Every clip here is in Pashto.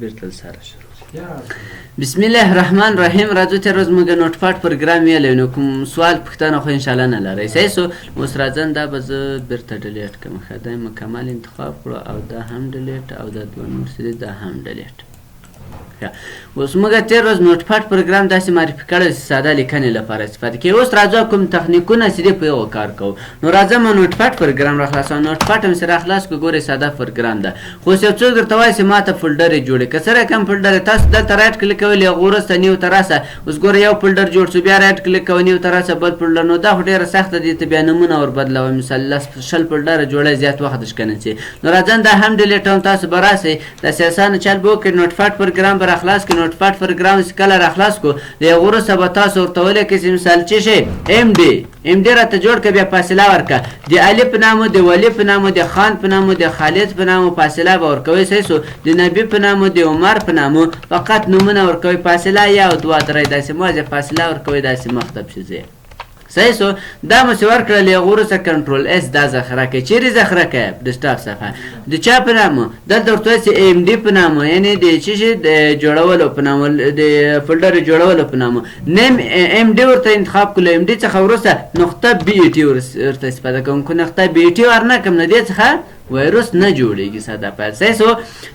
بیرته سره شروع. بسم الله الرحمن الرحیم. راځو تر روز موږ نوټ پاډ پروګرام ویلی نو کوم سوال پوښتنه خو انشاءالله نه لرئ. صحیح سو اوس راځم دا به زه بیرته ډیلیټ کړم. ښه دا مکمل انتخاب کړو او دا هم ډیلیټ او دا دوه نور چې دی دا هم ډیلیټ. اوس موږ تېر ورځ نوټ پاډ پروګرام داسې معرفي کړی چې ساده لیکنې لپاره استفاده کوي. اوس راځو کوم تخنیکونه چې دی په هغو کار کوو. نو راځم نوټ پاډ پروګرام راخلاصوم. نوټ پاډ هم چې راخلاص کړو ګورئ ساده پروګرام ده. خو اوس یو څوک درته وایي چې ما ته فولډر یې جوړ کړي. که څه رقم فولډر یې تاسو دلته رایټ کلیک کوئ هغه وروسته نیو ته راسه. اوس ګوره یو فولډر جوړ شو بیا رایټ کلیک کوئ نیو ته راسه بل فولډر. نو دا خو ډېره سخته دي ته بیا نومونه ور بدلوئ. مثال لس شل فولډره جوړی زیات وخت دې ښکنه چې نو راځم دا هم ډیلیټوم. تاسو به راسئ داسې اسانه چل به وکړئ. نوټ پاډ پروګرام به راخلاص کړئ. نوټ پاډ پروګرام چې کله راخلاص کړو د هغه وروسته به تاسو ورته ولیکئ چې مثال څه شی ام ډي راته جوړ کړه بیا فاصله ورکړه. د علي په نامو د ولي په نامو د خان په نامو د خالد په نامو فاصله به ورکوئ. صحیح سو د نبي په نامو د عمر په نامو فقط نومونه ورکوئ. فاصله یو دوه درې داسې موازې فاصله ورکوئ داسې مخته پسې ځئ. صحیح سو دا مو چې ورکړل هغه وروسته کنټرول اس دا ذخیره کوي. چیرې ذخیره کوي؟ په ډیسکټاپ صفحه د چا په نامو دلته ورته وایي چې ام ډي په نامو یعنې د څه شي د جوړولو په نامو د فولډر جوړولو په نامو نیم ام ډي ورته انتخاب کړو. ام ډي څخه وروسته نقطه بي ای ټي ورته استفاده کوم. که نقطه بي ای ټي ورنه کړم نو دې څخه وایروس نه جوړېږي ساده پیل. صحیح سو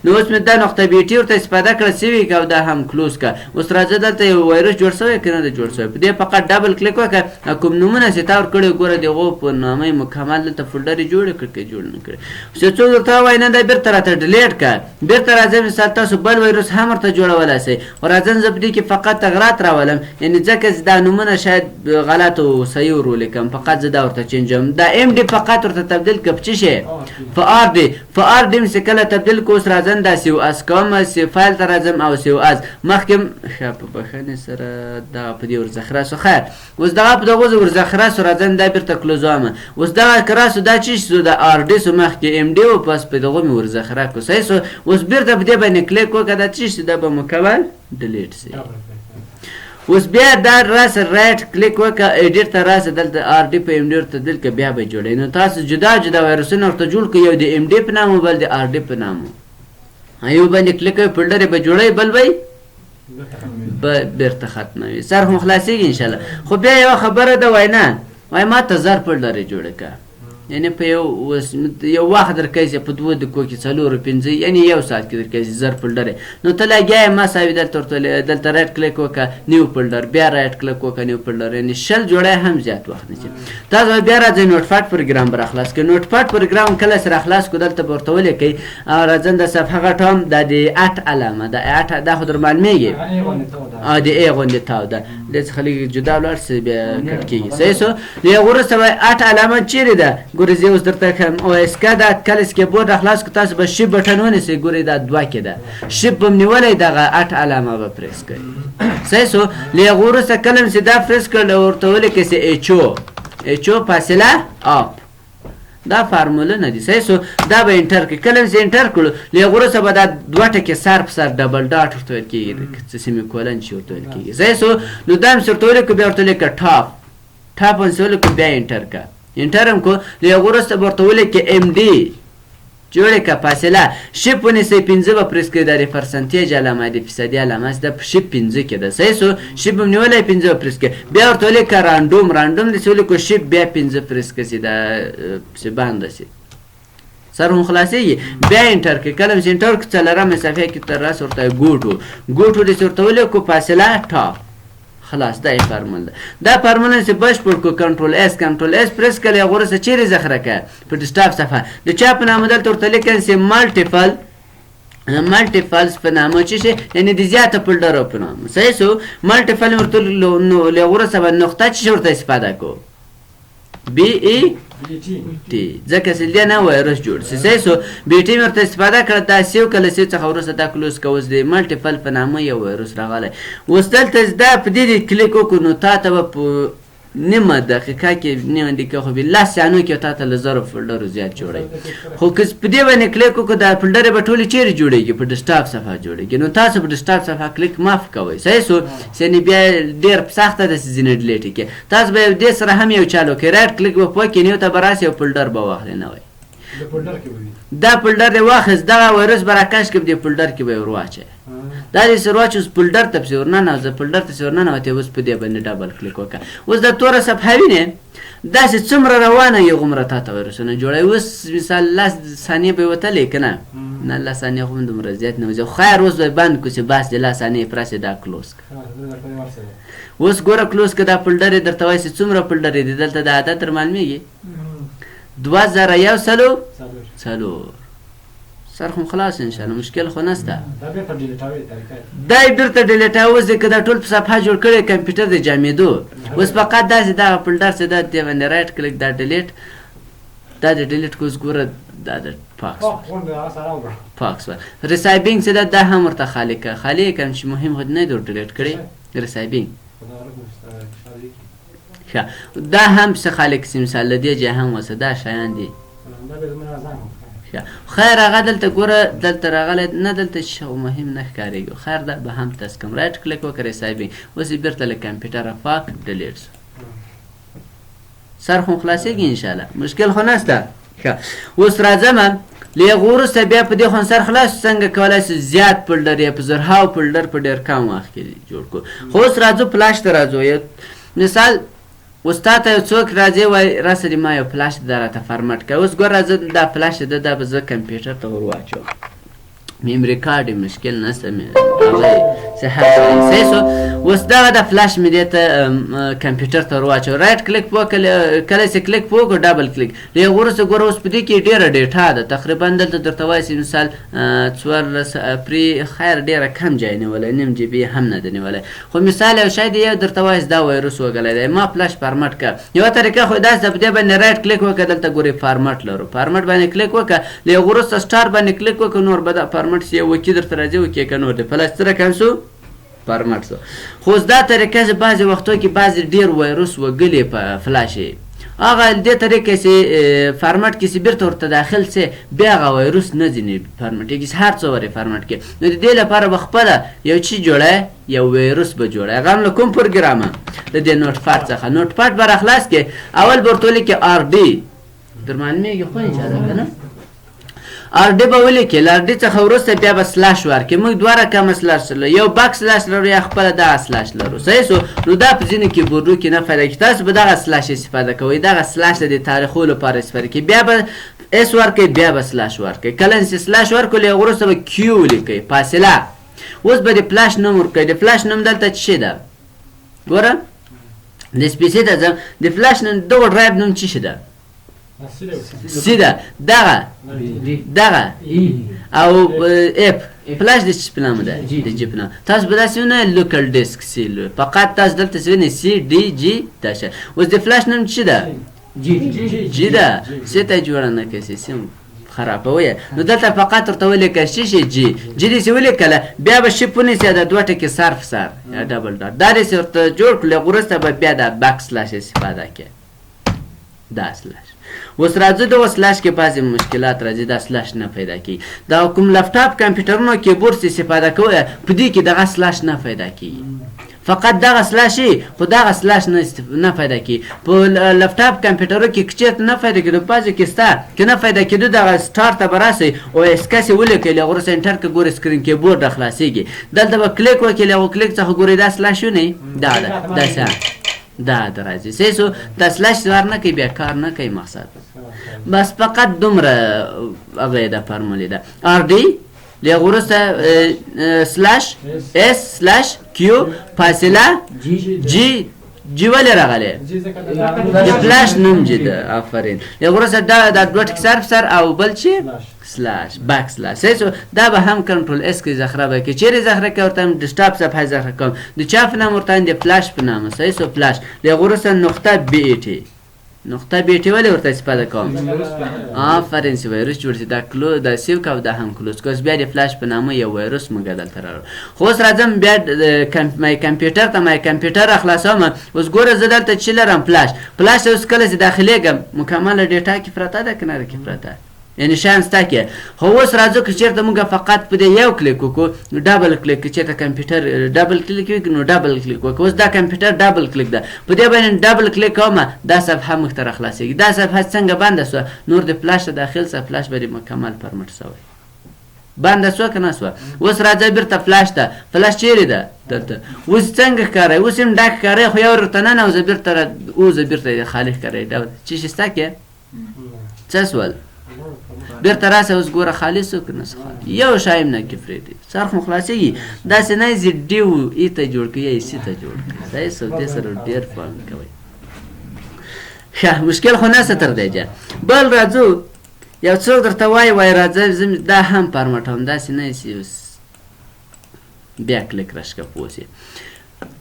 نو اوس مې دا نقطه بي ټي ورته استفاده کړه سوي که او دا هم کلوز کړه. اوس راځه دلته یو وایروس جوړ شوی که نه دی جوړ شوی په دې فقط ډبل کلیک وکړه. کوم نومونه چې تا ورکړي ګوره د هغو په نامه یې مکمل دلته فولډر یې جوړ کړه که جوړ نه کړې. اوس یو څوک درته ووایي نه دا بېرته راته ډیلیټ کړه. بېرته راځه مثال تاسو بل وایروس هم ورته جوړولی شئ. خو راځم زه په دې کې فقط تغیرات راولم یعنې ځکه چې دا نومونه شاید غلط او صحیح ور ولیکم. فقط زه دا ورته چینجوم. دا ام ډي فقط ورته تبدیل کړه په څه شی په آر ډي. ار ډیم چې کله تبدیل کو اوس راځم دا سیو اس کوم سی فایل ته راځم او سیو از مخکې ښه په بښنې سره دغه په دې ورذخیره سو. خیر اوس دغه په دغه ورذخیره سو راځم دا بېرته کلوزومه. اوس دغه که راسو دا چې سو د ار ډي سو مخکې ام ډي و پس په دغه مې ورذخیره کړو. صحیح سو اوس بېرته په دې باندې کلیک وکړه دا چې دا به مکمل ډیلیټ سي. اوس بیا دا راسه رایټ کلیک وکړه ایډیټ ته راسه دلته آر ډي په ام ډي ورته تبدیل کړه بیا به جوړوي. نو تاسو جدا جدا وایروسونه ورته جوړ کړئ یو د ام ډي په نامو بل د آر ډي په نامو. یو باندې کلیک کوئ فولډر یې به جوړوي بل به بیرته ختموي. سر هم خلاصېږي انشاءالله. خو بیا یوه خبره ده وایي نه وایي ما ته زر فولډر یې جوړه کړه یعنې په یو وخت درکوي چې په 2 دقیقو کې 4 5 یعنې یو ساعت کې درکوي زر فولډر یې. نو ته لګیا یې ما ساوي دلته رایټ کلیک وکړه نیو فولډر بیا رایټ کلیک وکړه نیو فولډر یعنې 20 جوړی هم زیات وخت نه شي. تاسو بیا راځئ نوټ پاډ پروګرام به راخلاص کړئ. نوټ پاډ پروګرام کله چې راخلاص کړو دلته به ورته ولیکئ راځم د صفحه غټوم دا د 8 علامه د 8 دا خو در معلومېږي د ای غوندې تاو ده دې څخه لږ جدا ولاړ سي بیا کټ کېږي. صحیح سو د هغه وروسته به 8 علامه چیرې ده ګورئ زه اوس درته ښیم او اس که دا کله چې کیبورډ راخلاص کړو تاسو به شیپ بټن ونیسئ ګورئ دا 2 کې ده شیپ به م نیولی دغه 8 علامه به پریس کوئ. صحیح سو له هغه وروسته کله م چې دا پریس کړل ورته ولیکئ چې ایچو فاصله آپ دا فارموله دي. صحیح سو دا به انټر کړئ. کله چې انټر کړو له هغه وروسته به دا 2 ټکي سر په سر ډبل ډاټ ورته ویل کېږي چې سیمي کولن چې ورته ویل کېږي. صحیح سو نو دا م چې ورته ولیکو بیا ورته ولیکه ټاپ هم چې ولیکو بیا انټر کړه. انټر هم کړو له هغه وروسته به ورته ولیکې ام ډي جوړې کړه فاصله شیپ ونیسئ 5 به پریس کړئ دا د پرسنټیج علامه د فیصدي علامه چې دا په شیپ 5 کې ده. صحیح سو شیپ هم نیولی 5 به پریس کړئ بیا ورته ولیکه رانډوم داسې ولیکو شیپ بیا 5 پریس کړئ چې دا پسې بانده شي. سر هم خلاصېږي بیا انټر کړئ. کله چې انټر کړو څلورمه صفحه کې تر راسه ورته ګوټو داسې ورته ولیکو فاصله ټاپ خلاص دا یې فارمول ده. دا فارموله چې بشپړ کړو کنټرول اس پریس کړئ هغه وروسته چیرې ذخیره کړه په ډیسکټاپ صفحه د چا په نامه دلته ورته لیکئ چې مالټیپلز په نامه چې شي یعنې د زیاته فولډرو په نامه. صحیح سو مالټیپل ورته له هغه وروسته به نقطه چې ورته استفاده کړو بي ای ټي ځکه چې دې نه وایروس جوړ شي. صحیح سو بي ټي ورته استفاده کړه دا سیو کله سیو څخه وروسته دا کلوز کوه اوس د مالټیپل په نامه یو وایروس راغلی. اوس دلته دا په دې کلیک وکړو نو تا ته به په نیمه دقیقه کې نیمه دقیقه خو به 10 ثانیو کې تا ته له 1000 فولډرو زیات جوړوي. خو که په دې باندې کلیک وکړو دا فولډر به ټولې چیرې جوړېږي په ډیسکټاپ صفحه جوړېږي. نو تاسو په ډیسکټاپ صفحه کلیک ماف کوئ. صحیح سو یعنې بیا ډېر سخته ده چې ځینې ډیلیټ کړي. تاسو به دې سره هم یو چالو کړئ رایټ کلیک به وکړئ نیو ته به راسئ یو فولډر به واخلئ نوی دا فولډر دې واخیست دغه وایرس به راکش کړي په دې فولډر کې به یې ور واچوي دا داسې ور واچوي اوس فولډر ته پسې ورننوځه فولډر ته چې ورننوتې اوس په دې باندې ډبل کلیک وکړه اوس دا توره صفحه وینې داسې څومره روانه یې غومره تا ته وایرسونه جوړوي اوس مثال 10 ثانیې به یې وتلې که نه نه 10 ثانیې خو هم دومره زیات نه وځي خو خیر اوس به یې بند کړو چې بس د 10 ثانیې پرسې دا کلوز کړه اوس ګوره کلوز که دا فولډر یې درته وایي چې څومره فولډر یې دي دلته د عدد در معلومېږي 2104 سر خو خلاص انشاءالله مشکل خو نشته دا یې بېرته ډیلیټوي اوس دې که دا ټول په صفحه جوړ کړی کمپیوټر د جامېدو اوس فقط داسې دغه فولډر چې دا دې باندې رایټ کلیک دا ډیلیټ دا د ډیلیټ که اوس ګوره دا د پاکس ریسایبینګ چې دا هم ورته خالي که خالي یې کړم چې مهم خو نه دی ور ډیلیټ کړی ریسایبینګ دا هم څه خالي کړي مثال له دې ځای هم وسه دا شیان دي خیر هغه دلته ګوره دلته راغلی نه دلته چې مهم نه ښکارېږي خیر دا به هم تاسو کوم رایټ کلیک وکړئ ریسایبینګ اوس یې بېرته له کمپیوټره پاک ډیلیټ شو سر خو خلاصېږي انشاءالله مشکل خو نشته ښه اوس راځم له هغه وروسته بیا په دې خو سر خلاص څنګه کولی شو زیات فولډر یا په زرهاو فولډر په ډېر کم وخت کې جوړ کړو خو اوس راځو فلاش ته راځو مثال اوس تا ته یو څوک راځي وایي راسه دې ما یو فلاش دا راته فارمټ کړه اوس ګوره زه دا فلاش ده دا به زه کمپیوټر ته ور واچوم میموري کارډ یې مشکل نشته هغه څه هر صحیح شو اوس دغه د فلاش مې دې ته کمپیوټر ته ور واچوم رایټ کلیک کله چې کلیک وکړو ډبل کلیک له هغه وروسته ګوره اوس په دې کې ډېره ډیټا ده تقریبا دلته درته وایي چې مثال 14 پرې خیر ډېره کم ځای نیولی نیم جی بي هم نه ده نیولی خو مثال یو شی دی یو درته وایي دا وایرس وګلی دی ما فلاش فارمټ کړه یوه طریقه خو داسې ده په دې باندې رایټ کلیک وکړه دلته ګورې فارمټ لرو فارمټ باندې کلیک وکړه له هغه وروسته سټار باندې کلیک وکړه نور به دا فارمټ چې یو وکي درته راځي وکې که نور دی فلاش څه رقم شو فارمټ شو خو اوس دا طریقه چې بعضې وختو کې بعضې ډېر وایرس وګلې په فلاش یې هغه دې طریقې چې فارمټ کې چې بېرته ورته داخل سي بیا هغه وایرس نه ځینې فارمټ کې هر څه ورې فارمټ کې نو د دې لپاره به خپله یو چی جوړی یو وایرس به جوړی هغه هم له کوم پروګرامه د دې نوټ پاډ څخه نوټ پاډ به راخلاص کې اول به ورته ولیکې آر ډي در معلومېږي خو انشاءالله که نه آر ډي به ولیکې له آر ډي څخه وروسته بیا به سلاش ورکړې موږ دوه رقمه سلاش لرو یو بک سلاش لرو یا خپله دغه سلاش لرو صحیح سو نو دا په ځینو کیبورډو کې نه فایده کوي تاسو به دغه سلاش استفاده کوئ دغه سلاش د تاریخو لپاره استفاده کوي بیا به اس ورکړئ بیا به سلاش ورکړئ کله چې سلاش ورکړو له هغه وروسته به کیو ولیکئ فاصله اوس به د فلاش نوم ورکړئ د فلاش نوم دلته څه شی ده ګوره د سپیسي ته ځم د فلاش نوم دغه ډرایو نوم څه شی ده سیده دغه او اف فلاش د څه په نامه ده د جي په نامه تاسو به داسې ونه لوکل ډیسک سی فقط تاسو دلته څه وینئ سی ډي جي داشه اوس د فلاش نوم څه ده جي ده څه ته جوړه نه کوي سیسټم خرابوي نو دلته فقط ورته ولیکه شي جي دې چې ولیکله بیا به شي پونیسي د دوه ټکي صرف سر یا ډبل ډاټ دا دې ورته جوړ کړل وروسته به بیا د بک سلاش استفاده کوي دا سلاش اوس راځو د سلاش کې بعضې مشکلات راځي دا سلاش نه پیدا کوي دا کوم لپټاپ کمپیوټرونو کیبورډ استفاده کوي په دې کې دغه سلاش نه پیدا کیږي فقط دغه سلاش خو دغه سلاش نه پیدا کوي په لپټاپ کمپیوټرو کې که چېرته نه پیدا کېدو بعضې کې سته که نه پیدا کېدو دغه سټار ته به راسئ او اسکس یې ولیکئ له هغه وروسته انټر که ګورئ سکرین کیبورډ راخلاصېږي دلته به کلیک وکړئ له هغه کلیک څخه ګورئ دا سلاش ونی دا ده داسې دا راځي صحیح سو دا سلاش کار نه کوي بیا کار نه کوي مقصد بس فقط دومره هغه ده فارمولې ده آر ډي له هغه وروسته سلاش اس سلاش کیو فاصله جي جی ولې راغلی د فلاش نوم جي ده آفرین له هغه وروسته دا دوه ټکي صرف سر او بل چې سلاش بک سلاش صحیح سو دا به هم کنټرول اس کې ذخیره به کوي چیرې ذخیره کوي ورته هم ډیسکټاپ صفحه ذخیره کوم د چا په نام ورته د فلاش په نامه صحیح سو فلاش له هغه وروسته نقطه بي ای ټي نقطه بي ای ټي ولې ورته استفاده کوم آفرین چې وایرس جوړ شي دا کلو دا سیو کو دا هم کلوز کوس بیا د فلاش په نامه یو وایرس موږ دلته راوړو خو اوس راځم بیا مای کمپیوټر ته مای کمپیوټر اخلاصوم اوس ګوره زه دلته چې لرم فلاش اوس کله چې داخلېږم مکمله ډیټا کې پرته ده که نه ده کې پرته یعنې شیان ستا کې خو اوس راځو که چېرته موږ فقط په دې یو کلیک وکړو ډبل کلیک که چېرته کمپیوټر ډبل کلیک وکړو نو ډبل کلیک وکړو اوس دا کمپیوټر ډبل کلیک ده په دې باندې ډبل کلیک کوم دا صفحه موږ ته راخلاصېږي دا صفحه څنګه بنده سوه نور د فلاش ته داخل سه فلاش به دې مکمل پرمټ سوی بنده سوه که نه سوه اوس راځه بیرته فلاش ته فلاش چیرې ده دلته اوس څنګه ښکارئ اوس هم ډک ښکارئ خو یو ورته ننوځه بیرته اوزه بیرته یې خالي ښکارئ څه شي ستا کې څه سول بیرته راسه اوس ګوره خالي سو که نه سو خالي یو شی هم نه کې پرېږدي څرخ مو خلاصېږي داسې نه یې ډیو ای ته جوړ کړي یا ایسي ته جوړ کړي صحیح سو دې سره ډېر پام کوئ ښه مشکل خو نسته تر دې جا بل راځو یو څوک درته وایي راځه زه دا هم پرمټوم داسې نه یې اوس بیا کلیک راشکه پوه سې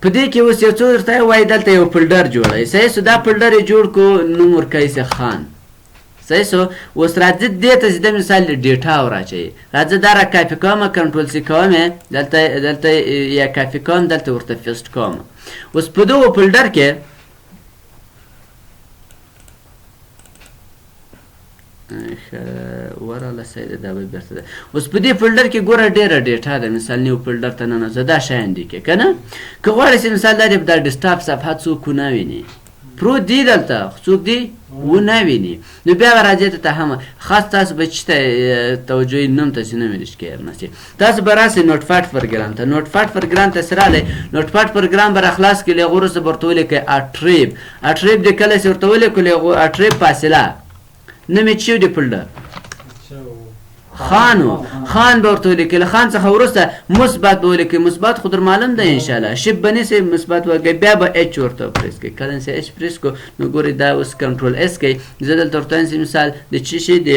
په دې کې اوس یو څوک درته وایي دلته یو فولډر جوړوئ صحیح سو دا فولډر یې جوړ کړو نوم ورکوئ سه خان صحیح سو اوس راځه دې ته زده مثال ډیټا وراچوي راځه دا را کاپي کوم کنټرول سی کوم دلته یا کاپي کوم دلته ورته پیسټ کوم اوس په دغه فولډر کې وراله سیده دا به بیرته ده اوس په دې فولډر کې ګوره ډېره ډیټا ده مثال نیو فولډر ته ننوځه دا شیان دي کې که نه که غواړې چې مثال دا د ډیسکټاپ صفحه څوک ونه ویني پروت دی دلته څوک دی ونه ویني نو بیا به راځئ ته هم خاص تاسو به چې ته توجه نوم تاسې نه وینئ که نسي تاسو به راسئ نوټ پاډ پروګرام ته نوټ پاډ پروګرام ته چې راغلی نوټ پاډ پروګرام به راخلاص کړي له هغې وروسته به ورته ولیکئ اټریب اټریب د کله چې ورته ولیکو له هغې اټریب فاصله نوم یې څه دی فولډر خان به ورته ولیکئ له خان څخه وروسته مثبت به ولیکئ مثبت خو در معلوم ده انشاءالله شپ به نیسئ مثبت ولیکئ بیا به اچ ورته پریس کړئ کله چې اچ پریس کړو نو ګورئ دا اوس کنټرول اس کوئ زه دلته ورته وایم چې مثال د څه شي د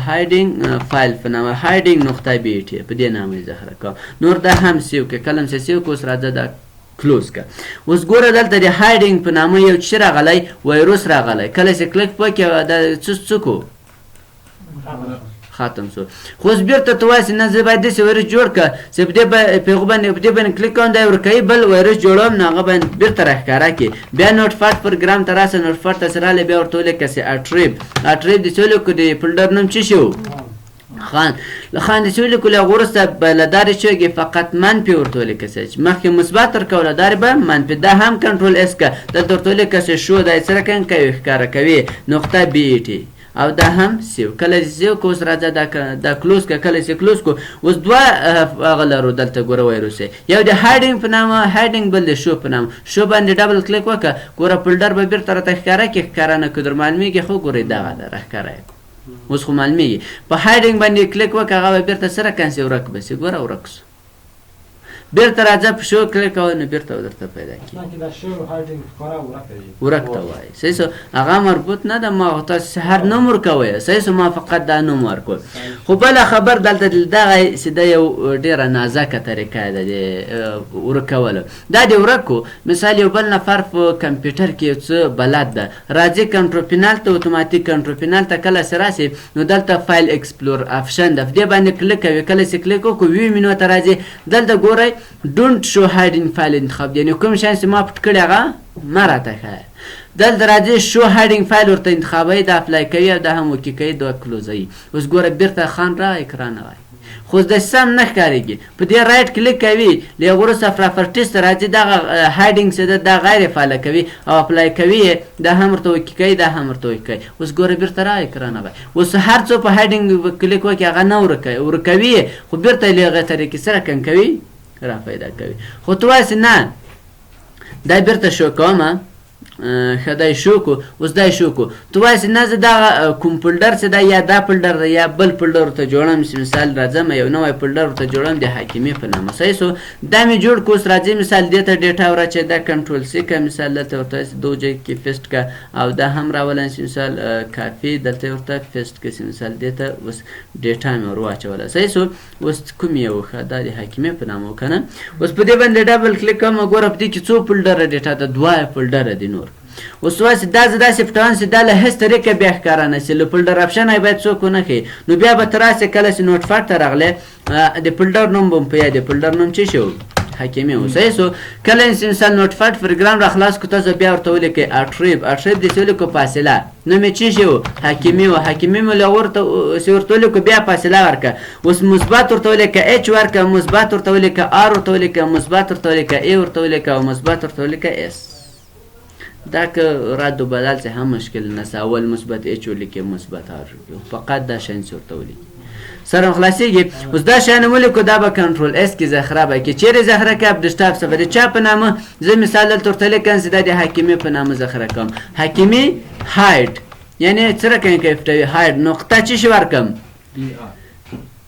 هایډینګ فایل په نامه هایډینګ نقطه بی ټي په دې نامه یې ذخیره کوم نور دا هم سیو کړئ کله چې سیو کړو اوس راځه دا کلوز که اوس ګوره دلته د هایډینګ په نامه یو څه راغلی وایروس راغلی کله چې کلیک وکړې دا څه کو ختم شو خو اوس بیرته ته وایسې نه زه باید داسې وایرس جوړ کړه چې په دې باندې کلیک کوم دا یې ورکوي بل وایرس جوړوم نو هغه باندې بیرته راښکاره کړي بیا نوټ پاډ پروګرام ته راسه نوټ پاډ ته چې راغلی بیا ورته ولیکه چې اټریب د څه ولیکو د فولډر نوم څه شي و خان خان د څه ولیکو له هغې وروسته به له دارې چوکې فقط منفي ورته ولیکه چې مخکې مثبت ورکوه له دارې به منفي دا هم کنټرول اس که دلته ورته ولیکه چې شو دا یې څه رقم کوي ښکاره کوي نقطه بی ای ټي او دا هم سیو کله چې سیو کو اوس راځه دا کلوز که کله چې کلوز کو اوس دوه هغه لرو دلته ګوره وایروس یو د هایډینګ په نامه هایډینګ بل د شو په نامه شو باندې ډبل کلیک وکړه ګوره فولډر به بیرته راته ښکاره کړي ښکاره نه کړي در معلومېږي خو ګورئ دغه ده راښکاره یې اوس خو معلومېږي په هایډینګ باندې کلیک وکړه هغه به بیرته سره کنسي ورک به سي ګوره ورک سو بیرته راځه په شو کلیک کوه نو بیرته درته پیدا کړي ورک ته وایي صحیح سو هغه مربوط نه ده ما تاسو هر نوم ورکوئ صحیح سو ما فقط دا نوم ورکړ خو بله خبر دلته دغه چې دا یو ډېره نازکه طریقه ده د ورکولو دا د ورکو مثال یو بل نفر په کمپیوټر کې یو څه بلد ده راځي کنټرول پینال ته اتوماتیک کنټرول پینال ته کله چې راسي نو دلته فایل اکسپلور آپشن ده په دې باندې کلیک کوي کله چې کلیک وکړو ویو مینو ته راځي دلته ګورئ ډونټ شو هایډینګ فایل انتخاب یعنې کوم شیان چې ما پټ کړي هغه مه راته ښایه دلته راځي شو هایډینګ فایل ورته انتخابوي دا اپلای کوي او دا هم اوکې کوي دا کلوزوي اوس ګوره بیرته خان را اکران وایي خو د سم نه ښکارېږي په دې رایټ کلیک کوي له هغې وروسته پراپرټیز ته راځي دغه هایډینګ چې ده دا غیر فعاله کوي او اپلای کوي یې دا هم ورته اوکې کوي دا هم ورته اوکې کوي اوس ګوره بیرته را اکران وایي اوس هر څو په هایډینګ کلیک وکړي هغه نه ورکوي خو بیرته یې له هغې طریقې سره کم کوي را پیدا کوي خو تو وایسې نه دا بیرته شو کومه ښه دی شو کو اوس دا شو کو تو وایسې نه زه دغه کوم فولډر چې ده یا دا فولډر ده یا بل فولډر ورته جوړم چې مثال راځم یو نوی فولډر ورته جوړم د حاکمې په نامه صحیح سو دا مې جوړ کړو اوس راځي مثال دې ته ډیټا وراچوي دا کنټرول سی که مثال دلته ورته دو ځای کې پیسټ که او دا هم راولم چې مثال کافي دلته ورته پیسټ که چې مثال دې ته اوس ډیټا مې ور واچوله صحیح سو اوس کوم یو ښه دا د حاکمې په نامه که نه اوس په دې باندې ډبل کلیک کوم ګوره په دې کې څو فولډره ډیټا ده دوه فولډره دي نور اوس وایسې دا زه داسې پټوم چې دا له هېڅ طریقه بیا ښکاره نه شي له فولډر آپشن یې باید څوک ونه ښیي نو بیا به ته راسې کله چې نوټ پاډ ته راغلی د فولډر نوم به مو په یاد د فولډر نوم څه شي حکیمي و صحیح سو کله چې مثال نوټ پاډ پروګرام را خلاص کو تاسو بیا ورته ولیکئ اټریب داسې ولیکو فاصله نو مې څه شي و حکیمي مو ورته ولیکو بیا فاصله ورکړه اوس مثبت ورته ولیکه اچ ورکړه مثبت ورته ولیکه آر ورته ولیکه مثبت ورته ولیکه ای ورته ولیکه او مثبت ورته ولیکه اس دا که رد و بدل څه هم مشکل نشته اول مثبت اچ ولیکې مثبت آر فقط دا شیان ورته ولیکي سره خلاصېږي اوس دا شیان ولیکو دا به کنټرول اس کې ذخیره به کړي چیرې ذخیره کوي ډیسکټاپ څخه د چا په نامه زه مثال دلته ورته لیکم چې دا د حکیمي په نامه ذخیره کوم حکیمي هایډ یعنې څه رقم کوي پټوي هایډ نقطه څه شي ورکړم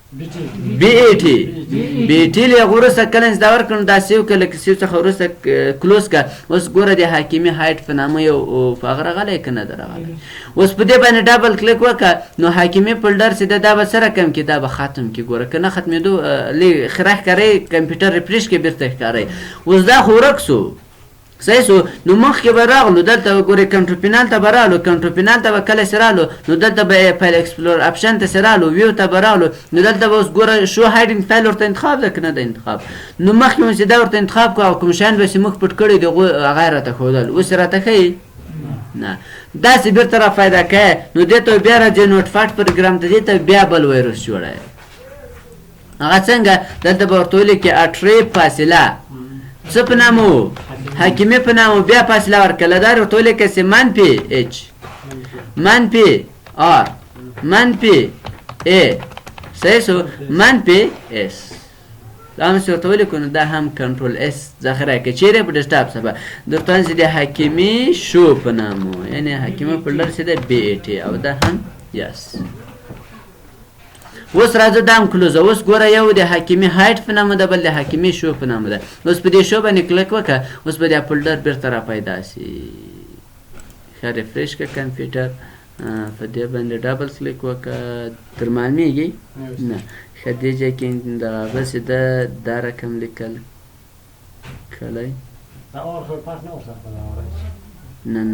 بي ټي له وروسته کله چې دا ورکړم دا سیو کله که سیو څخه وروسته کلوز که اوس ګوره د حکیمي هایټ په نامه یو هغه راغلی که نه ده راغلی اوس په دې باندې ډبل کلیک وکړه نو حکیمي فولډر چې ده دا به څه رقم کړي دا به ختم کړي ګوره که نه ختمېدو لږ ښکارئ کمپیوټر ریفریش کې بېرته ښکارئ اوس دا خو ورک سو صحیح سو نو مخکې به راغلو دلته ګورئ کنټرول پینال ته به رالو کنټرول پینال ته به کله چې رالو نو دلته به فایل اکسپلور اپشن ته چې رالو ویو ته به رالو نو دلته به اوس ګوره شو هایډینګ فایل ورته انتخاب ده که نه ده انتخاب نو مخکې مو چې دا ورته انتخاب کړو او کوم شیان به چې موږ پټ کړي دي هغه یې راته ښودل اوس یې راته ښیي نه داسې بېرته را پیدا کوې نو دې ته بیا راځې نوټ پاډ پروګرام ته دې ته بیا بل وایرس جوړوې هغه څنګه دلته به ورته ولیکې اټریب فاصله څه په نامه و حکیمي په نامه بیا فاصله ورکړه دا ورته ولیکه چې منفي اچ منفي آر منفي ای صحیح سو منفي اس دا هم چې ورته ولیکو نو دا هم کنټرول اس ذخیره کړي چیرې په ډیسکټاپ څخه درته چې د حکیمي شو په نامه یعنې حکیمي فولډر چې ده بي ای ټي او دا هم یس اوس راځه دا هم کلوزه اوس ګوره یو د حکیمي هایټ په نامه ده بل د حکیمي شو په نامه ده اوس په دې شو باندې کلیک وکړه اوس به دا فولډر بېرته را پیدا شي ښه ریفریش کړه کمپیوټر په دې باندې ډبل کلیک وکړه تر معلومېږي نه ښه دې ځای کې دغه بسې ده دا رقم لیکل کلی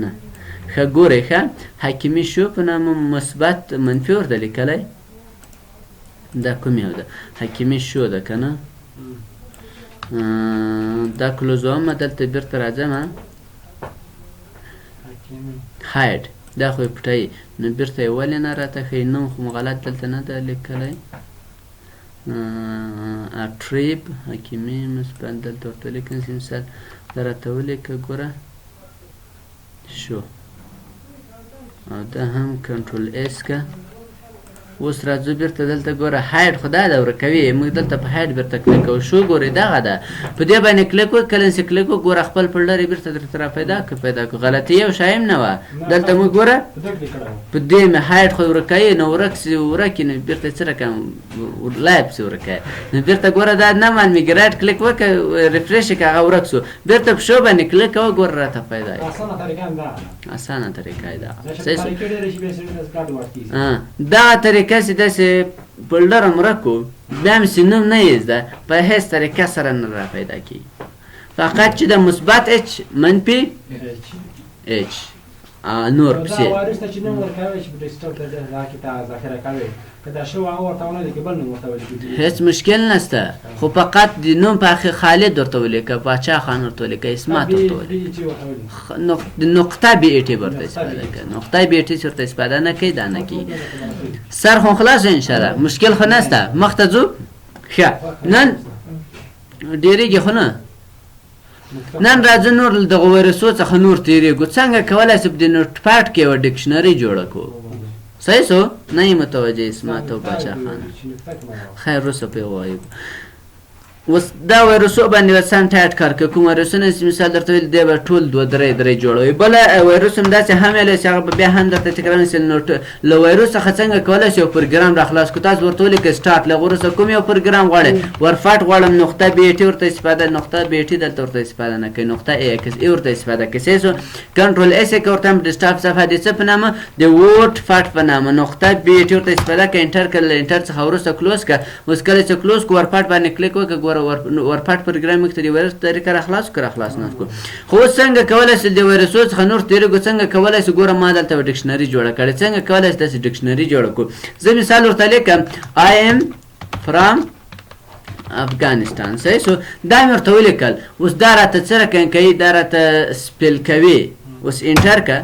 نه ښه ګورئ ښه حکیمي شو په نامه مثبت منفي ورته لیکلی دا کوم یو ده حکیمي شو ده که نه دا کلوزومه دلته بېرته راځم هایډ دا خو یې پټوي نو بېرته یې ولې نه راته ښیي نوم خو مو غلط دلته نه ده لیکلی اټریب حکیمي مثبت دلته ورته لیکم چې مثال دا راته ولیکه ګوره شو او دا هم کنټرول اس که اوس راځو بېرته دلته ګوره هایډ خو دا ده ورکوي موږ دلته په هایډ بېرته کلیک کوو شو ګورئ دغه ده په دې باندې کلیک وکړو کله چې کلیک وکړو ګوره خپل فولډر یې بېرته درته را پیدا کړو غلطي یو شی هم نه وه دلته موږ ګوره په دې مې هایډ خو ورکوي نو ورک نو بېرته څه رقم لایب پسې ورکوي نو بېرته ګوره دا نه معلومېږي رایټ کلیک وکړه ریفریش یې کړه هغه ورک سو بېرته په شو باندې کلیک کوه ګوره راته پیدا اسانه طریقه یې دغه دغه طریقه چې داسې فولډر هم ورک کړو بیا هم چې نوم نه یې زده په هېڅ طریقه سره نه را پیدا کېږي فقط چې د مثبت اچ منفي اچ نور پسې هیڅ مشکل نشته خو فقط د نوم په اخر خالد ورته ولیکه باچا خان ورته ولیکه اسمت ورته ولیکه نقطه بي ای ټي ورته استفاده کوي نقطه بي ای ټي ورته استفاده نه کوي دا نه کوي سر خو خلاص ان شاء الله مشکل خو نشته مخته ځو ښه نن ډېرېږي خو نه نن راځو نور دغه ویروسو څخه نور تېرېږو څنګه کولی شو د نوټ پاډ کې یوه ډکشنري جوړه کړو صحیح سو نه یې متوجه اسمت او باچا خان خیر وروسته پرې ووایو اوس دا ویروسو باندې به سم ټایټ کار کوي کوم ویروسونه چې مثال درته ویل دی به ټول دوه درې جوړوي بله ویروس هم داسې هم ویلی چې هغه به بیا هم درته تکرار شي نو له ویروس څخه څنګه کولی شي یو پروګرام را خلاص کړو تاسو ورته ولیکئ سټارټ له وروسته کوم یو پروګرام غواړئ ورفټ غواړم نقطه بي ای ټي ورته استفاده نقطه بي ای ټي دلته ورته استفاده نه کوي نقطه ای ایکس ای ورته استفاده کوي صحیح سو کنټرول اس یې کوي ورته هم ډیسکټاپ صفحه د څه په نامه د ووټ فټ په نامه نقطه بي ای ټي ورته استفاده کوي انټر کړه له انټر څخه وروسته کلوز کړه اوس کله چې کلوز کړو ورفټ باندې کلیک وکړه ګوره ورفټ پروګرام کې د ویروس طریقه را خلاص نه کړو خو څنګه کولی شو د ویروسو څخه نور تېرېږو څنګه کولی شو ګوره ما دلته ډکشنري جوړه کړې څنګه کولی شو داسې ډکشنري جوړه کړو زه مثال ورته لیکم I am from افغانستان. صحیح شو. دا مې ورته ولیکل. اوس دا راته څه رقم کوي؟ دا راته سپیل کوي. اوس انټر که.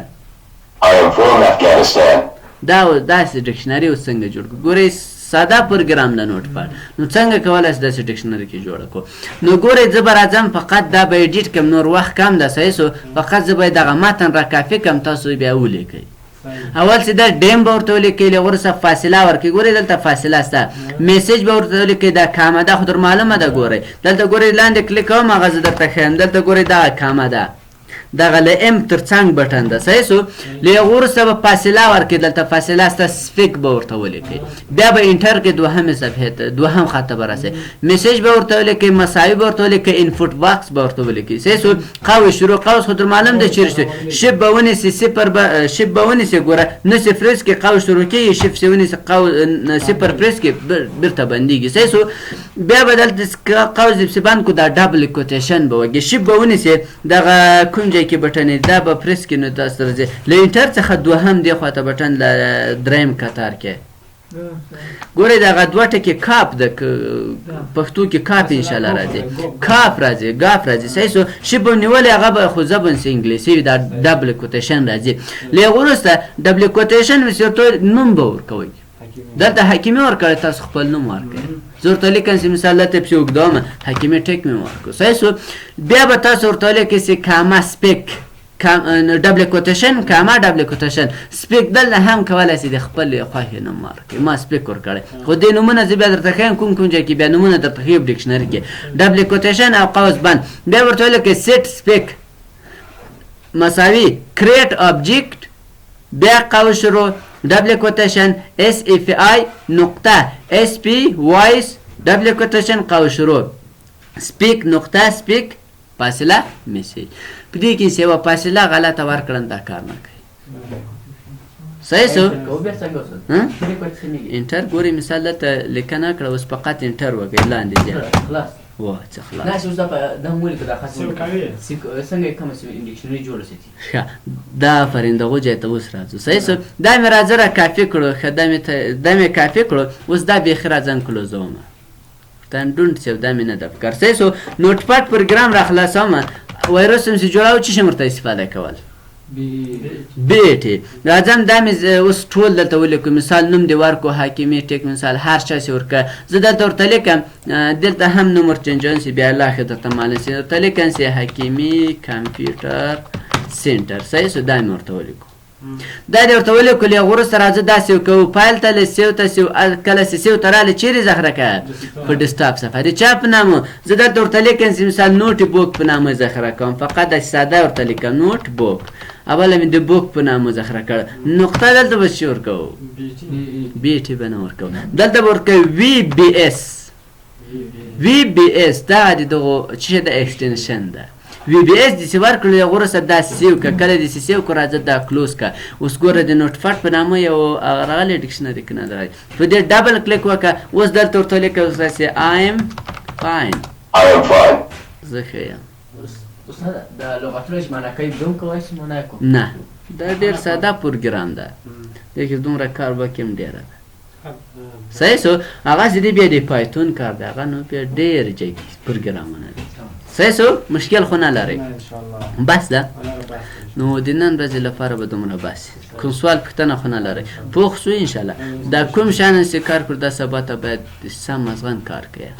دا داسې ډکشنري اوس څنګه جوړ کړو؟ ګورئ ساده پروګرام د نوټ پاډ. نو څنګه کولی شو داسې ډکشنري کې جوړه کړو؟ نو ګورئ زه به راځم فقط دا به ایډیټ کړم، نور وخت کم ده. صحیح شو. فقط زه به دغه متن را کافي کړم، تاسو بیا ولیکئ. اول چې دا ډیم به ورته ولیکئ، له وروسته فاصله ورکړئ. ګورئ دلته فاصله شته. میسج به ورته ولیکئ، دا کامه ده، خو در معلومه ده. ګورئ دلته ګورئ لاندې کلیک کوم، هغه زه درته ښیم. دلته ګورئ دغه کامه ده، دغه له ام تر څنګ بټن ده. صحیح شو. له هغه وروسته به فاصله ورکړئ، دلته فاصله شته، سپیک به ورته ولیکئ. بیا به انټر کړئ، دوهمې صفحې ته دوهم خط ته به راسئ. میسج به ورته ولیکئ، مساوي به ورته ولیکئ، انفوټ باکس به ورته ولیکئ. صحیح شو. قوس شروع قوس خو در معلوم ده چیرې شو. شپ به ونیسئ، صفر به شپ به ونیسئ. ګوره نه صفر کې قوس شروع کېږي، شپ چې ونیسئ صفر پرس کې بیرته بندېږي. صحیح شو. بیا به دلته قوس دپسې بند کړو، دا ډبل کوټیشن به وکړي. شپ به ونیسئ، دغه کوم ځای کې بټن دا به پرس کړي، نو تاسو راځي له انټر څخه دوهم دې خواته بټن له دریم کتار کې. ګورئ دغه دوه ټکي کاپ د پښتو کې کاپ انشاءالله راځي، کاپ راځي، ګاپ راځي. صحیح شو. شپ به نیولې، هغه به خو زبن سي انګلیسي وي، دا ډبل کوټیشن راځي. له هغه وروسته ډبل کوټیشن ورته نوم به ورکوئ. دلته حکیمي ورکړی، تاسو خپل نوم ورکړئ. زه ورته لیکم چې مثال دلته پسې اوږدومه حکیمي ټیک مې ورکړو. صحیح شو. بیا به تاسو ورته لیکئ چې کامه سپیک ډبل کوټیشن، کامه ډبل کوټیشن سپیک. دلته هم کولی شئ د خپل خوښې نوم ورکړئ. ما سپیک ورکړی، خو دې نومونه زه بیا درته ښیم کوم کوم ځای کې بیا نومونه درته ښیم ډکشنري کې. ډبل کوټیشن او قوس بند. بیا ورته ولیکئ سیټ سپیک مساوي کریټ آبجیکټ، بیا قوس شروع ډبل کوټیشن اس اف آی نقطه اس پی وایس ډبل کوټیشن قوس شروع سپیک نقطه سپیک فاصله میسج. په دې کې چې یوه فاصله غلطه ورکړم دا کار نه کوي. صحیح شو. انټر ګورئ مثال دلته لیکنه کړه، اوس فقط انټر وکړئ لاندې ځای وا څه خلاص. دا آفرین دغو ځای ته اوس راځو. صحیح شو. دا مې راځه را کافي کړو، ښه دا مې کافي کړو. اوس دا بیخي راځم کلوزومه ډونټ سیو، دا مې نه ده پکار. صحیح شو. نوټ پاډ پروګرام را خلاصومه. وایرس هم چې جوړاو څه شم ورته استفاده کول؟ بیټې راځم. دا مې اوس ټول دلته ولیکو. مثال نوم دې ورکړو، حکیمي ټیک مثال هر چا چې ورکړه. زه دلته ورته لیکم، دلته هم نوم ورچینجوم چې بیا الله ښه درته معلوم شي. ورته لیکم چې حکیمي کمپیوټر سینټر. صحیح شو. دا مې ورته ولیکو. دا دې ورته ولیکو. له هغه وروسته راځه دا سیو کوو، فایل ته له سیو ته سیو کله چې سیو ته راغلې چیرې ذخیره کړه؟ په ډیسکټاپ صفحه. د چا په نامه؟ زه دلته ورته لیکم چې مثال نوټ بوک په نامه ذخیره کوم. فقط داسې ساده ورته لیکم نوټ بوک. اوله مې د بوک په نامه ذخیره کړه. نقطه دلته به څه ورکوو؟ بیټې به نه ورکوو. دلته به ورکوو وی بي اس. وی بي اس دا د دغو څه د ایکسټنشن ده. وی بي اس دې ورکړو، هغه وروسته دا سیو که کله دې سیو کړو راځه دا کلوز که. اوس ګوره د نوټ پاډ په نامه یو راغلی ډکشنري کې نه ده راغلی. په دې ډبل کلیک وکړه. اوس دلته ورته ولیکه چې آی ایم فاین، زه ښه یم. د لغتونو چې معنا کوي دوم کولی شي معنا کوم؟ نه، دا ډېر ساده پروګرام ده، دې کې دومره کار وکړي هم ډېره ده. صحیح شو. هغه چې دی بیا د پایتون کار دی، هغه نو بیا ډېر جګ پروګرامونه دي. صحیح شو. مشکل خو نه لرئ. بس ده. نو د نن ورځې لپاره به دومره بس. کوم سوال پوښتنه خو نه لرئ. پوه شو انشاءالله. دا کوم شیان چې کار کړو دا سبا ته باید سم مزغن کار کوي.